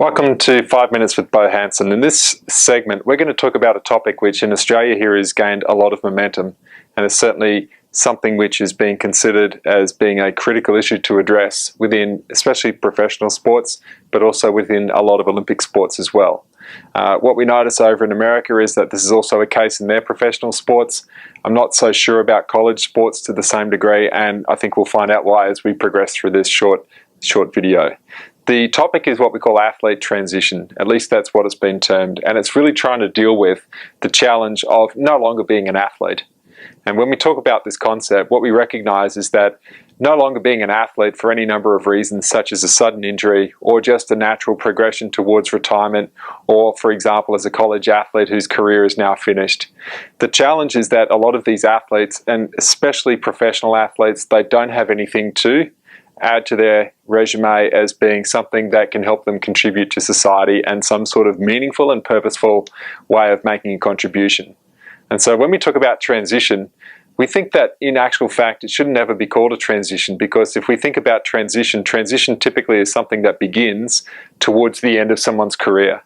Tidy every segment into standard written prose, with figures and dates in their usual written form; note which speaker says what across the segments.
Speaker 1: Welcome to 5 Minutes with Bo Hanson. In this segment, we're going to talk about a topic which in Australia here has gained a lot of momentum, and is certainly something which is being considered as being a critical issue to address within especially professional sports, but also within a lot of Olympic sports as well. What we notice over in America is that this is also a case in their professional sports. I'm not so sure about college sports to the same degree, and I think we'll find out why as we progress through this short video. The topic is what we call athlete transition. At least that's what it's been termed, and it's really trying to deal with the challenge of no longer being an athlete. And when we talk about this concept, what we recognize is that no longer being an athlete for any number of reasons, such as a sudden injury or just a natural progression towards retirement, or for example as a college athlete whose career is now finished. The challenge is that a lot of these athletes, and especially professional athletes, they don't have anything to add to their resume as being something that can help them contribute to society and some sort of meaningful and purposeful way of making a contribution. And so when we talk about transition, we think that in actual fact it should never be called a transition, because if we think about transition typically is something that begins towards the end of someone's career.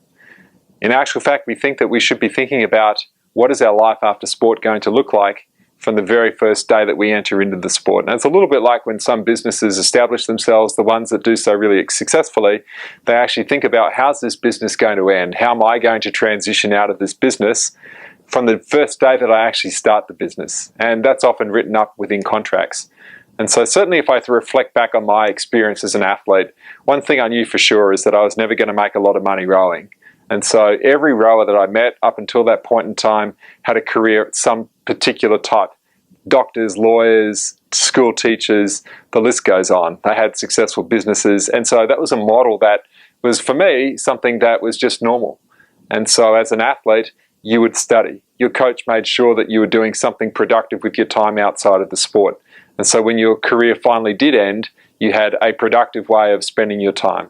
Speaker 1: In actual fact, we think that we should be thinking about what is our life after sport going to look like from the very first day that we enter into the sport. And it's a little bit like when some businesses establish themselves, the ones that do so really successfully, they actually think about, how's this business going to end? How am I going to transition out of this business from the first day that I actually start the business? And that's often written up within contracts. And so certainly if I reflect back on my experience as an athlete, one thing I knew for sure is that I was never going to make a lot of money rowing. And so every rower that I met up until that point in time had a career at some particular type. Doctors, lawyers, school teachers, the list goes on. They had successful businesses. And so that was a model that was, for me, something that was just normal. And so as an athlete, you would study. Your coach made sure that you were doing something productive with your time outside of the sport. And so when your career finally did end, you had a productive way of spending your time.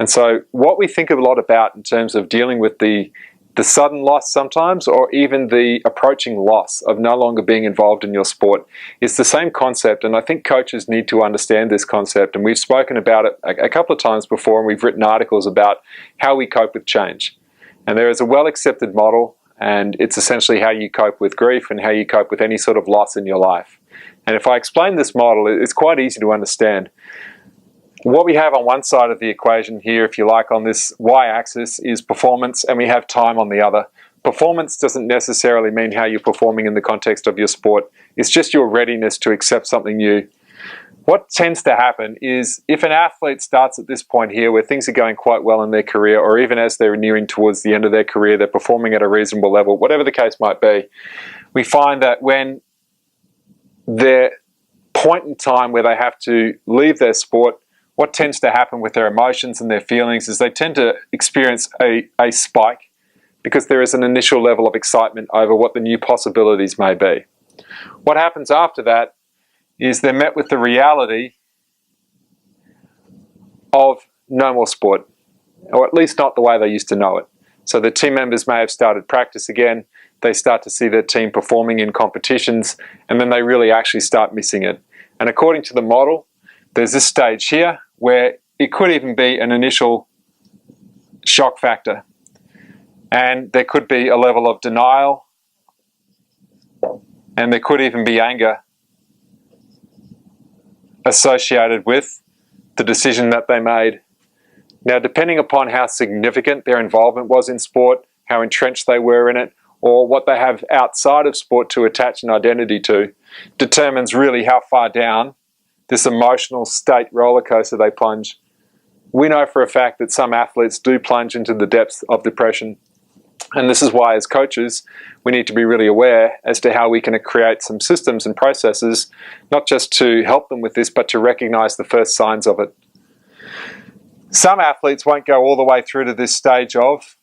Speaker 1: And so what we think a lot about in terms of dealing with the sudden loss sometimes, or even the approaching loss of no longer being involved in your sport, is the same concept. And I think coaches need to understand this concept. And we've spoken about it a couple of times before, and we've written articles about how we cope with change. And there is a well-accepted model, and it's essentially how you cope with grief and how you cope with any sort of loss in your life. And if I explain this model, it's quite easy to understand. What we have on one side of the equation here, if you like, on this y-axis is performance, and we have time on the other. Performance doesn't necessarily mean how you're performing in the context of your sport. It's just your readiness to accept something new. What tends to happen is if an athlete starts at this point here where things are going quite well in their career, or even as they're nearing towards the end of their career, they're performing at a reasonable level, whatever the case might be, we find that when their point in time where they have to leave their sport, what tends to happen with their emotions and their feelings is they tend to experience a spike, because there is an initial level of excitement over what the new possibilities may be. What happens after that is they're met with the reality of no more sport, or at least not the way they used to know it. So the team members may have started practice again, they start to see their team performing in competitions, and then they really actually start missing it. And according to the model, there's this stage here where it could even be an initial shock factor. And there could be a level of denial, and there could even be anger associated with the decision that they made. Now, depending upon how significant their involvement was in sport, how entrenched they were in it, or what they have outside of sport to attach an identity to, determines really how far down this emotional state roller coaster they plunge. We know for a fact that some athletes do plunge into the depths of depression. And this is why, as coaches, we need to be really aware as to how we can create some systems and processes, not just to help them with this, but to recognize the first signs of it. Some athletes won't go all the way through to this stage of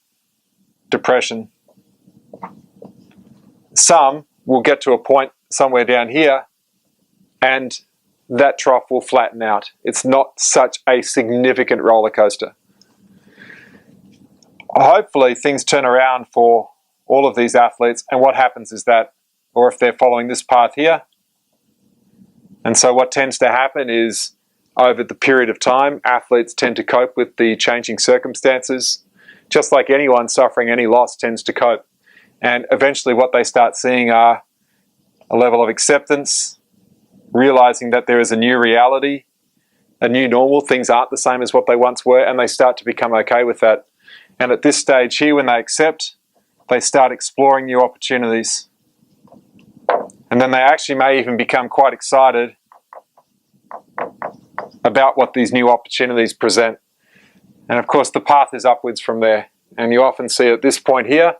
Speaker 1: depression. Some will get to a point somewhere down here, and that trough will flatten out. It's not such a significant roller coaster. Hopefully things turn around for all of these athletes, and what happens is that, or if they're following this path here, and so what tends to happen is over the period of time, athletes tend to cope with the changing circumstances, just like anyone suffering any loss tends to cope. And eventually what they start seeing are a level of acceptance, realizing that there is a new reality, a new normal, things aren't the same as what they once were, and they start to become okay with that. And at this stage here, when they accept, they start exploring new opportunities. And then they actually may even become quite excited about what these new opportunities present. And of course, the path is upwards from there. And you often see at this point here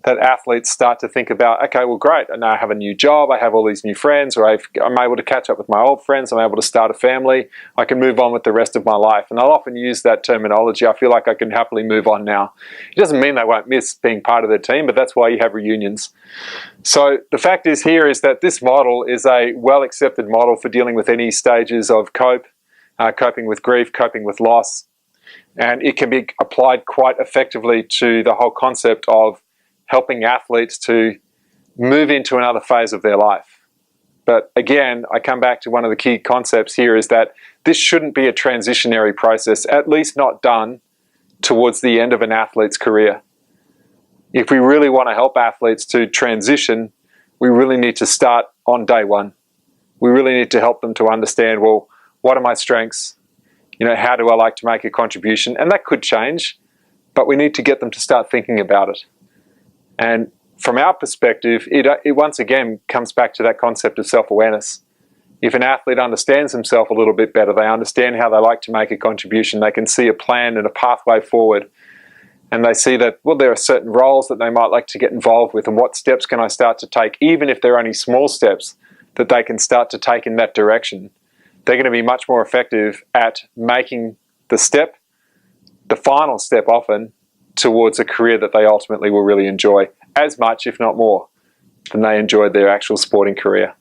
Speaker 1: that athletes start to think about, okay, well, great, and now I have a new job, I have all these new friends, or I'm able to catch up with my old friends, I'm able to start a family, I can move on with the rest of my life. And I'll often use that terminology, I feel like I can happily move on now. It doesn't mean they won't miss being part of their team, but that's why you have reunions. So the fact is here is that this model is a well-accepted model for dealing with any stages of coping with grief, coping with loss, and it can be applied quite effectively to the whole concept of helping athletes to move into another phase of their life. But again, I come back to one of the key concepts here is that this shouldn't be a transitionary process, at least not done towards the end of an athlete's career. If we really want to help athletes to transition, we really need to start on day one. We really need to help them to understand, well, what are my strengths? How do I like to make a contribution? And that could change, but we need to get them to start thinking about it. And from our perspective, it once again comes back to that concept of self-awareness. If an athlete understands himself a little bit better, they understand how they like to make a contribution, they can see a plan and a pathway forward, and they see that, well, there are certain roles that they might like to get involved with, and what steps can I start to take, even if they're only small steps that they can start to take in that direction. They're going to be much more effective at making the step, the final step often, towards a career that they ultimately will really enjoy as much, if not more, than they enjoyed their actual sporting career.